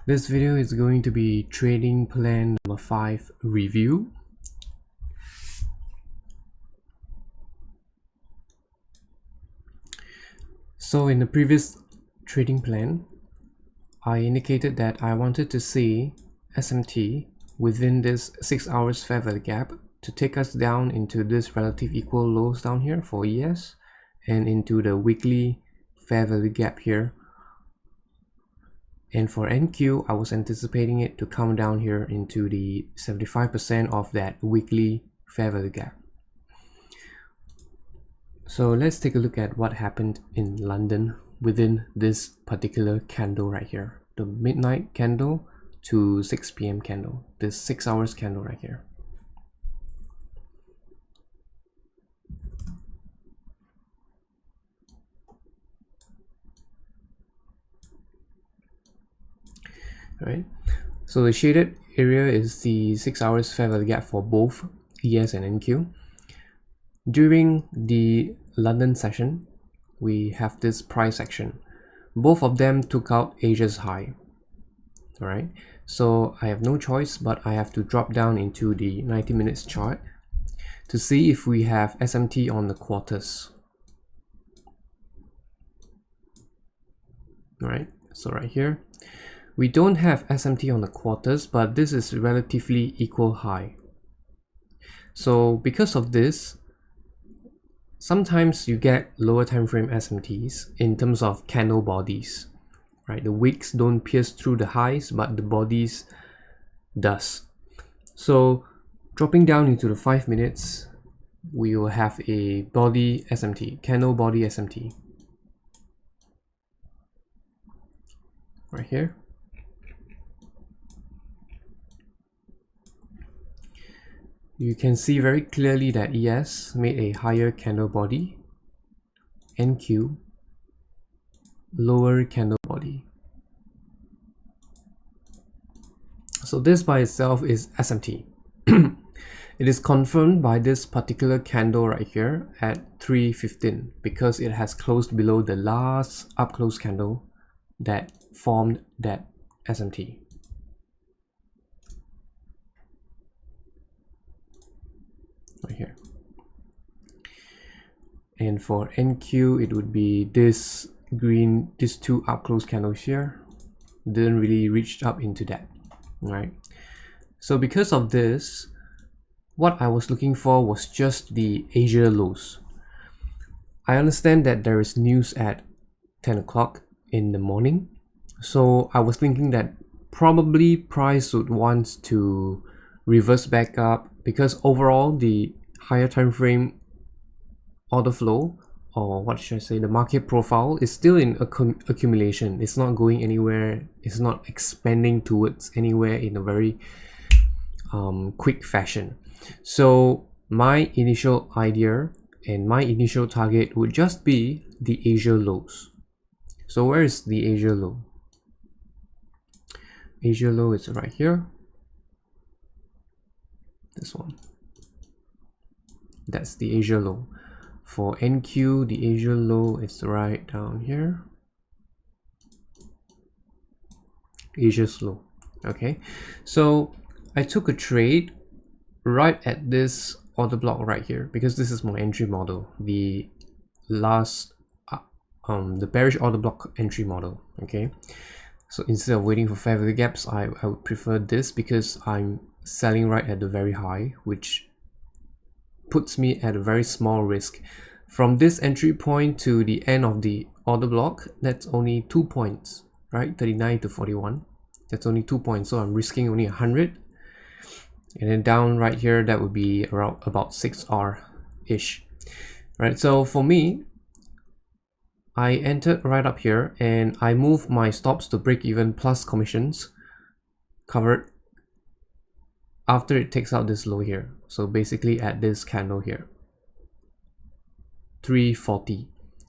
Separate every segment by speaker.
Speaker 1: This video is going to be trading plan number 5 review. So in the previous trading plan, I indicated that I wanted to see SMT within this 6 hours fair value gap to take us down into this relative equal lows down here for ES and into the weekly fair value gap here. And for NQ, I was anticipating it to come down here into the 75% of that weekly fair value gap. So let's take a look at what happened in London within this particular candle right here. The midnight candle to 6 p.m. candle. This 6 hours candle right here. Alright, so the shaded area is the 6 hours fair value gap for both ES and NQ. During the London session, we have this price action. Both of them took out Asia's high. Alright, so I have no choice but I have to drop down into the 90 minutes chart to see if we have SMT on the quarters. Alright, so right here, we don't have SMT on the quarters, but this is relatively equal high. So because of this, sometimes you get lower time frame SMTs in terms of candle bodies, right? The wicks don't pierce through the highs, but the bodies does. So dropping down into the 5 minutes, we will have a body SMT, candle body SMT. Right here. You can see very clearly that ES made a higher candle body, NQ lower candle body. So this by itself is SMT. It is confirmed by this particular candle right here at 3:15 because it has closed below the last up close candle that formed that SMT. Right here. And for NQ, it would be this green, these two up close candles here. Didn't really reach up into that, right? So because of this, what I was looking for was just the Asia lows. I understand that there is news at 10 o'clock in the morning. So I was thinking that probably price would want to reverse back up because overall the higher time frame order flow, or what should I say, the market profile is still in accumulation. It's not going anywhere. It's not expanding towards anywhere in a very quick fashion. So my initial idea and my initial target would just be the Asia lows. So where is the Asia low? Asia low is right here. This one. That's the Asia low. For NQ, the Asia low is right down here. Asia's low. Okay, so I took a trade right at this order block right here because this is my entry model, the last the bearish order block entry model. Okay, so instead of waiting for fair value gaps, I would prefer this because I'm selling right at the very high, which puts me at a very small risk. From this entry point to the end of the order block, that's only 2 points, right? 39 to 41. That's only 2 points, so I'm risking only 100. And then down right here, that would be around about 6R-ish, right? So for me, I entered right up here and I moved my stops to break even plus commissions covered after it takes out this low here. So basically at this candle here, 340,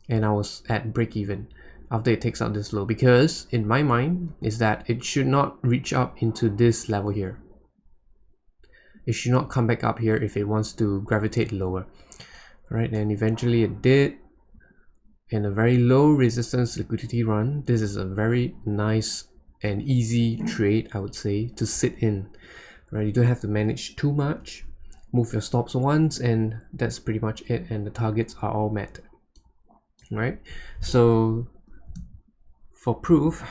Speaker 1: and I was at break even after it takes out this low, because in my mind is that it should not reach up into this level here. It should not come back up here if it wants to gravitate lower. Right, and eventually it did. In a very low resistance liquidity run, this is a very nice an easy trade, I would say, to sit in, right? You don't have to manage too much, move your stops once, and that's pretty much it, and the targets are all met, right? So for proof,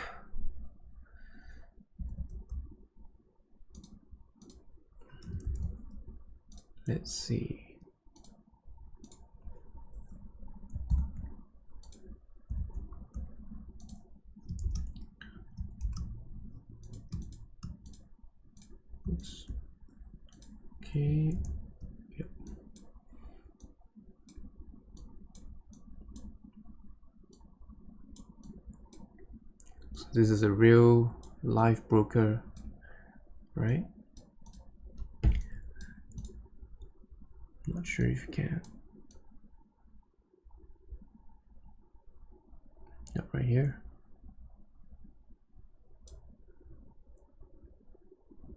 Speaker 1: let's see. Oops. Okay. Yep. So this is a real live broker, right? I'm not sure if you can. Yep, right here.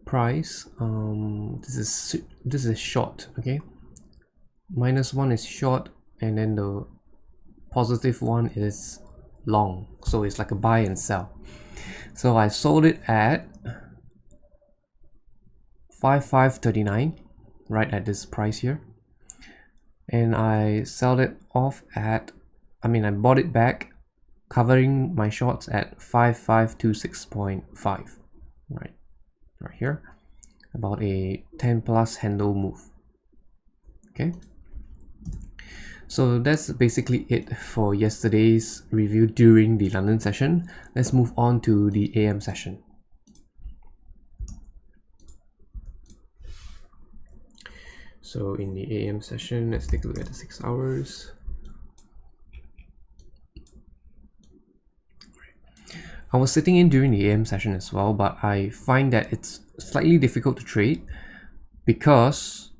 Speaker 1: Price. This is short. Okay. -1 is short, and then the positive one is long. So it's like a buy and sell. So I sold it at 5539, right at this price here, and I sold it off at, I bought it back, covering my shorts at 5526.5, right here, about a 10 plus handle move. Okay, so that's basically it for yesterday's review during the London session. Let's move on to the AM session. So in the AM session, let's take a look at the 6 hours. I was sitting in during the AM session as well, but I find that it's slightly difficult to trade because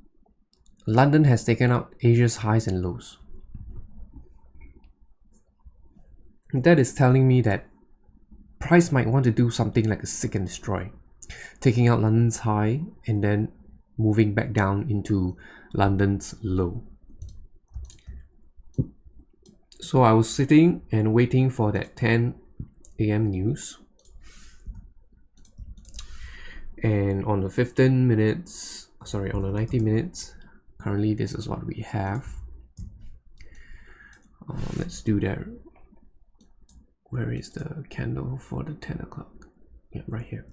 Speaker 1: London has taken out Asia's highs and lows. That is telling me that price might want to do something like a seek and destroy, taking out London's high and then moving back down into London's low. So I was sitting and waiting for that 10 AM news, and on the 15 minutes, sorry, on the 90 minutes, currently this is what we have. Let's do that. Where is the candle for the 10 o'clock? Yeah, right here.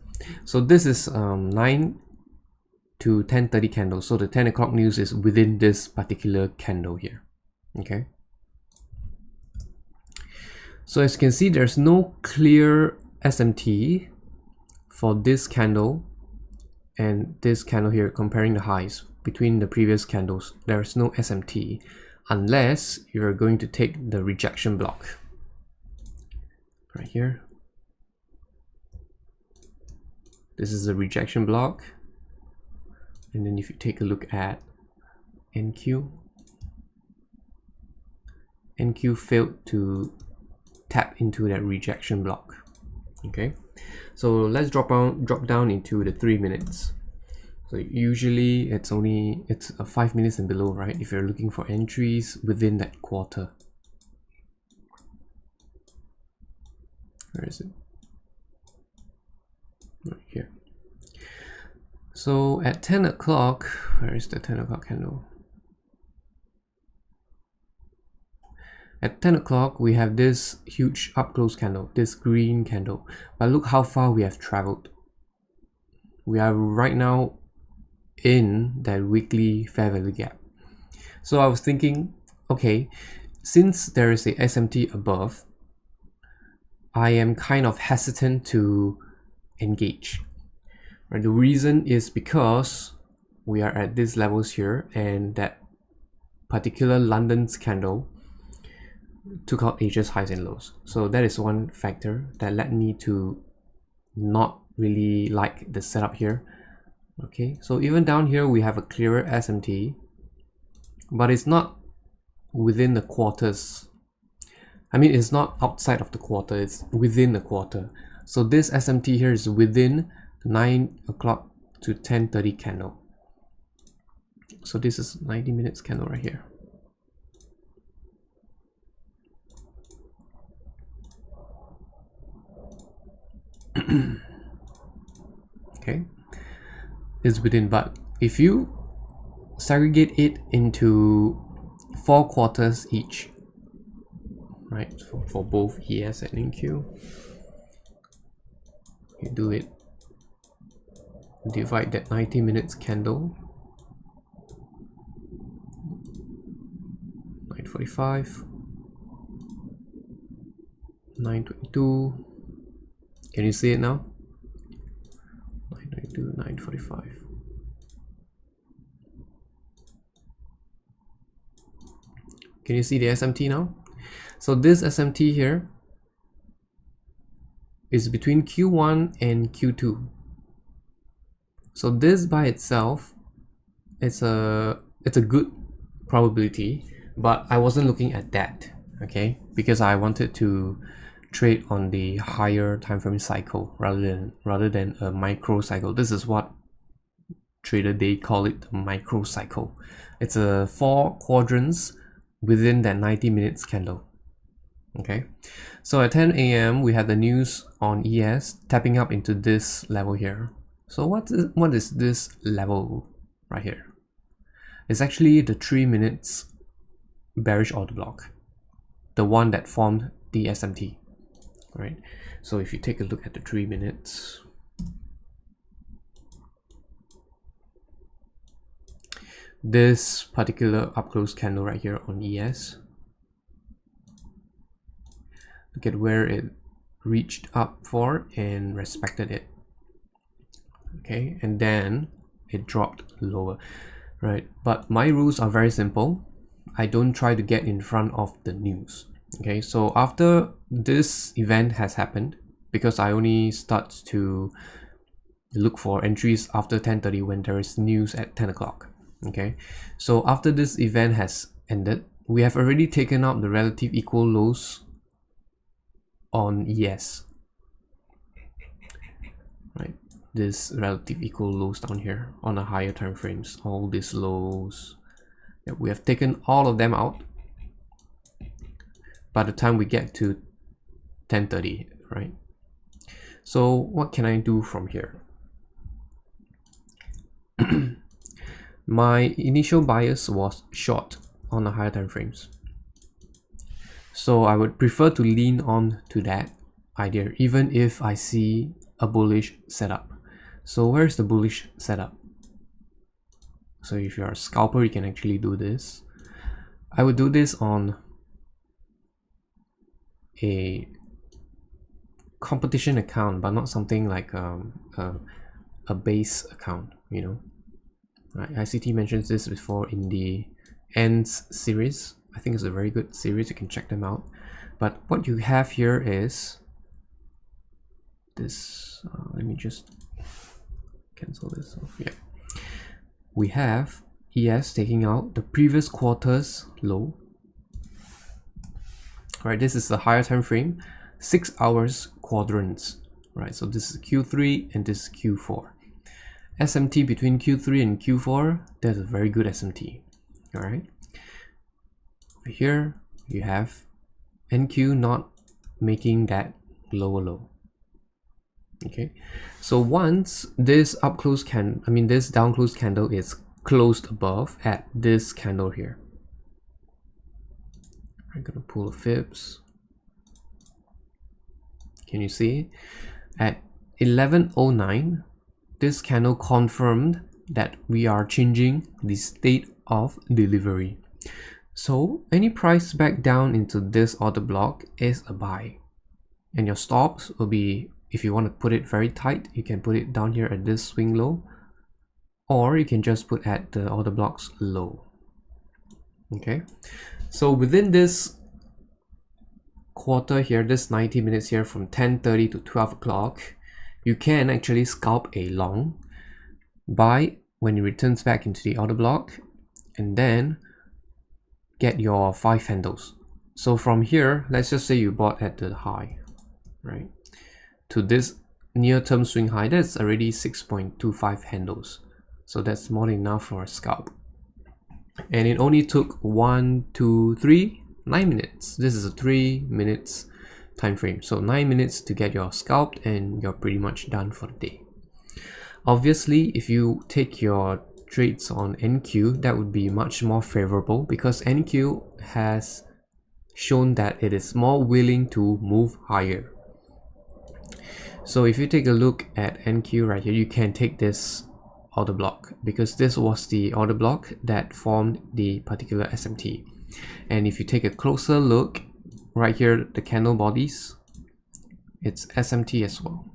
Speaker 1: So this is 9 to 10:30 candle. So the 10 o'clock news is within this particular candle here. Okay. So as you can see, there's no clear SMT for this candle and this candle here, comparing the highs between the previous candles. There's no SMT unless you're going to take the rejection block right here. This is the rejection block, and then if you take a look at NQ failed to tap into that rejection block. Okay, so let's drop down into the 3 minutes. So usually it's 5 minutes and below, right, if you're looking for entries within that quarter. Where is it? Right here. So at 10 o'clock, where is the 10 o'clock candle? At 10 o'clock, we have this huge up close candle, this green candle. But look how far we have traveled. We are right now in that weekly fair value gap. So I was thinking, okay, since there is a SMT above, I am kind of hesitant to engage. Right? The reason is because we are at these levels here, and that particular London's candle took out Asia's highs and lows. So that is one factor that led me to not really like the setup here. Okay, so even down here we have a clearer SMT, but it's not within the quarters. It's not outside of the quarter, it's within the quarter. So this SMT here is within 9 o'clock to 10:30 candle. So this is 90 minutes candle right here. Okay, it's within, but if you segregate it into 4 quarters each, right, for both ES and NQ, you do it, divide that 90 minutes candle, 945, 922. Can you see it now? 922, 945. Can you see the SMT now? So this SMT here is between Q1 and Q2. So this by itself, it's a good probability, but I wasn't looking at that, okay, because I wanted to trade on the higher time frame cycle rather than a micro cycle. This is what trader they call it, the micro cycle. It's a 4 quadrants within that 90 minutes candle. Okay, so at 10 a.m. we had the news on ES tapping up into this level here. So what is this level right here? It's actually the 3 minutes bearish order block, the one that formed the SMT, right? So if you take a look at the 3 minutes, this particular up close candle right here on ES, look at where it reached up for and respected it, okay, and then it dropped lower, right? But my rules are very simple. I don't try to get in front of the news, okay? So after this event has happened, because I only start to look for entries after 10:30 when there is news at 10 o'clock, okay? So after this event has ended, we have already taken up the relative equal lows on ES, right? This relative equal lows down here on the higher time frames, all these lows, yeah, we have taken all of them out by the time we get to 10:30, right? So what can I do from here? My initial bias was short on the higher time frames, so I would prefer to lean on to that idea even if I see a bullish setup. So where's the bullish setup? So if you're a scalper, you can actually do this. I would do this on a competition account, but not something like a base account, you know. Right, ICT mentions this before in the Ends series. I think it's a very good series, you can check them out. But what you have here is this, let me just cancel this off. Yeah, we have ES taking out the previous quarter's low. Right, this is the higher time frame, 6 hours quadrants, right? So this is Q3 and this is Q4. SMT between Q3 and Q4, there's a very good SMT. All right, over here you have NQ not making that lower low. Okay, so once this up close this down close candle is closed above at this candle here, I'm gonna pull the fibs. Can you see at 11:09 this candle confirmed that we are changing the state of delivery. So any price back down into this order block is a buy, and your stops will be, if you want to put it very tight, you can put it down here at this swing low, or you can just put at the order block's low. Okay, so within this quarter here, this 90 minutes here from 10:30 to 12 o'clock, you can actually scalp a long buy when it returns back into the order block, and then get your 5 handles. So from here, let's just say you bought at the high, right, to this near-term swing high, that's already 6.25 handles. So that's more than enough for a scalp. And it only took 1, 2, 3, 9 minutes. This is a 3 minutes time frame. So 9 minutes to get your scalp and you're pretty much done for the day. Obviously, if you take your trades on NQ, that would be much more favorable because NQ has shown that it is more willing to move higher. So if you take a look at NQ right here, you can take this order block because this was the order block that formed the particular SMT. And if you take a closer look right here, the candle bodies, it's SMT as well.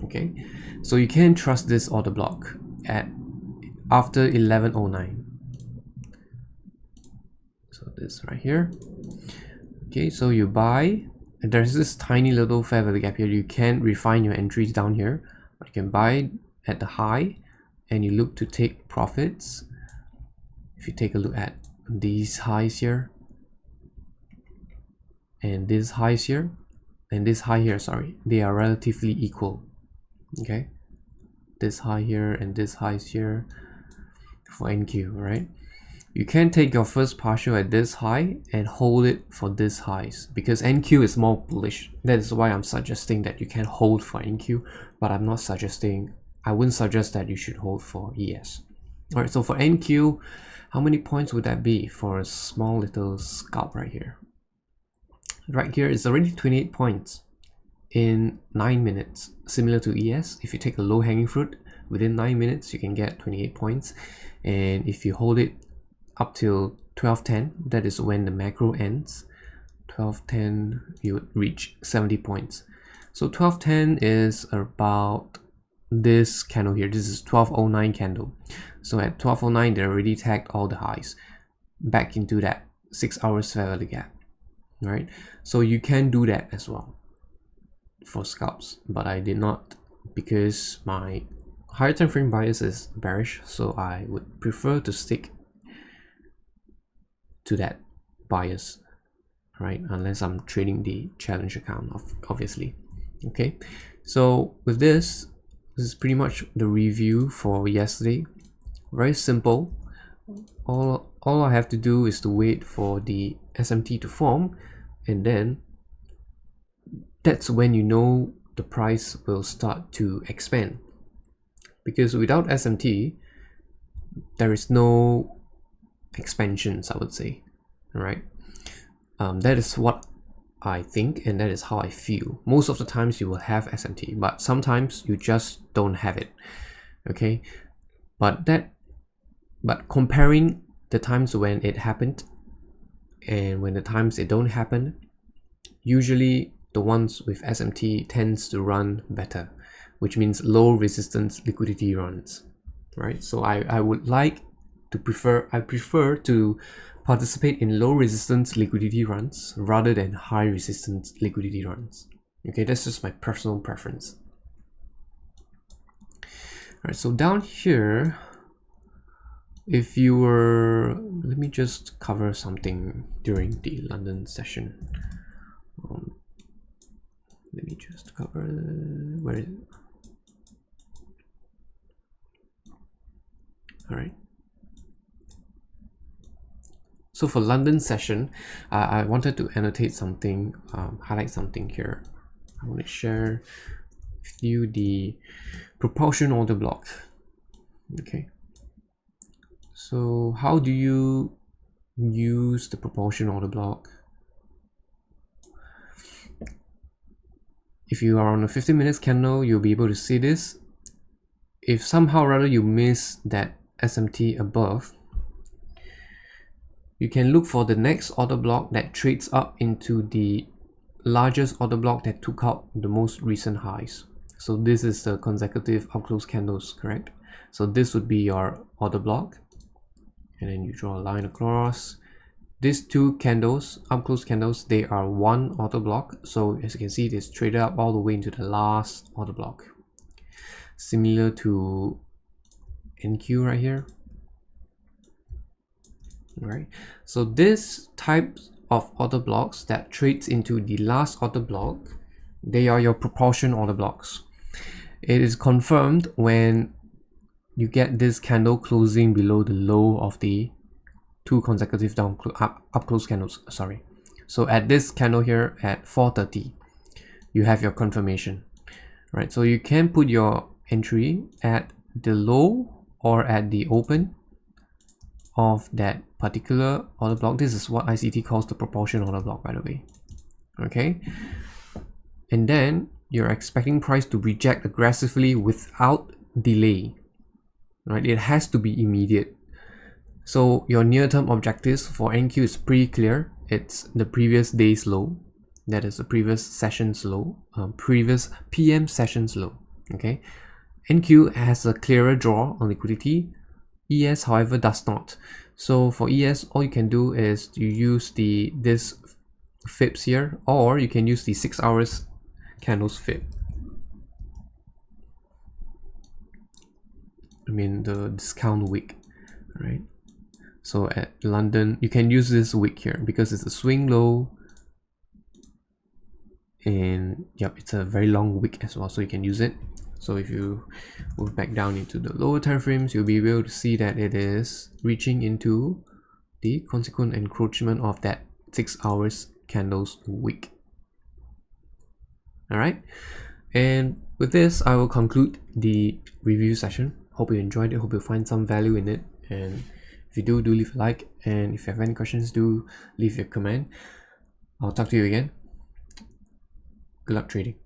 Speaker 1: Okay, so you can trust this order block at after 1109. So this right here. Okay, so you buy, and there's this tiny little fair value gap here. You can refine your entries down here, but you can buy at the high and you look to take profits. If you take a look at these highs here and this highs here and this high here, sorry, they are relatively equal. Okay, this high here and this highs here for NQ, right? You can take your first partial at this high and hold it for this highs because NQ is more bullish. That is why I'm suggesting that you can hold for NQ, but I'm not suggesting, I wouldn't suggest that you should hold for ES. All right, so for NQ, how many points would that be for a small little scalp right here? Right here is already 28 points in 9 minutes, similar to ES. If you take a low hanging fruit within 9 minutes, you can get 28 points. And if you hold it up till 12:10, that is when the macro ends. 12:10, you would reach 70 points. So 12:10 is about this candle here. This is 1209 candle. So at 1209, they already tagged all the highs back into that 6 hours fair value gap, right? So you can do that as well for scalps, but I did not because my higher time frame bias is bearish, so I would prefer to stick to that bias, right? Unless I'm trading the challenge account, obviously. Okay, so with this is pretty much the review for yesterday. Very simple. All I have to do is to wait for the SMT to form, and then that's when you know the price will start to expand. Because without SMT, there is no expansions, I would say, right? That is what I think, and that is how I feel. Most of the times you will have SMT, but sometimes you just don't have it. Okay, but comparing the times when it happened and when the times it don't happen, usually the ones with SMT tends to run better, which means low resistance liquidity runs, right? So I prefer to participate in low resistance liquidity runs rather than high resistance liquidity runs. Okay, that's just my personal preference. All right, so down here, if you were, let me just cover something during the London session. Let me just cover, where is it? All right. So for London session, I wanted to annotate something, highlight something here. I want to share with you the propulsion order block. Okay. So how do you use the propulsion order block? If you are on a 15 minutes candle, you'll be able to see this. If somehow or other you miss that SMT above, you can look for the next order block that trades up into the largest order block that took out the most recent highs. So this is the consecutive up close candles, correct? So this would be your order block, and then you draw a line across. These two candles, up close candles, they are one order block. So as you can see, it is traded up all the way into the last order block, similar to NQ right here. Right, so this type of order blocks that trades into the last order block, they are your propulsion order blocks. It is confirmed when you get this candle closing below the low of the two consecutive up close candles. Sorry, So at this candle here at 4:30, you have your confirmation, right? So you can put your entry at the low or at the open of that particular order block. This is what ICT calls the proportion order block, by the way. Okay, and then you're expecting price to reject aggressively without delay, right? It has to be immediate. So your near-term objectives for NQ is pretty clear. It's the previous day's low, that is the previous session's low, previous PM session's low. Okay, NQ has a clearer draw on liquidity. ES, however, does not. So for ES, all you can do is you use this fibs here, or you can use the 6 hours candles fib. I mean the discount wick, right? So at London, you can use this wick here because it's a swing low, and yep, it's a very long wick as well, so you can use it. So if you move back down into the lower time frames, you'll be able to see that it is reaching into the consequent encroachment of that 6 hours candles wick. All right, and with this, I will conclude the review session. Hope you enjoyed it. Hope you find some value in it. And if you do leave a like. And if you have any questions, do leave your comment. I'll talk to you again. Good luck trading.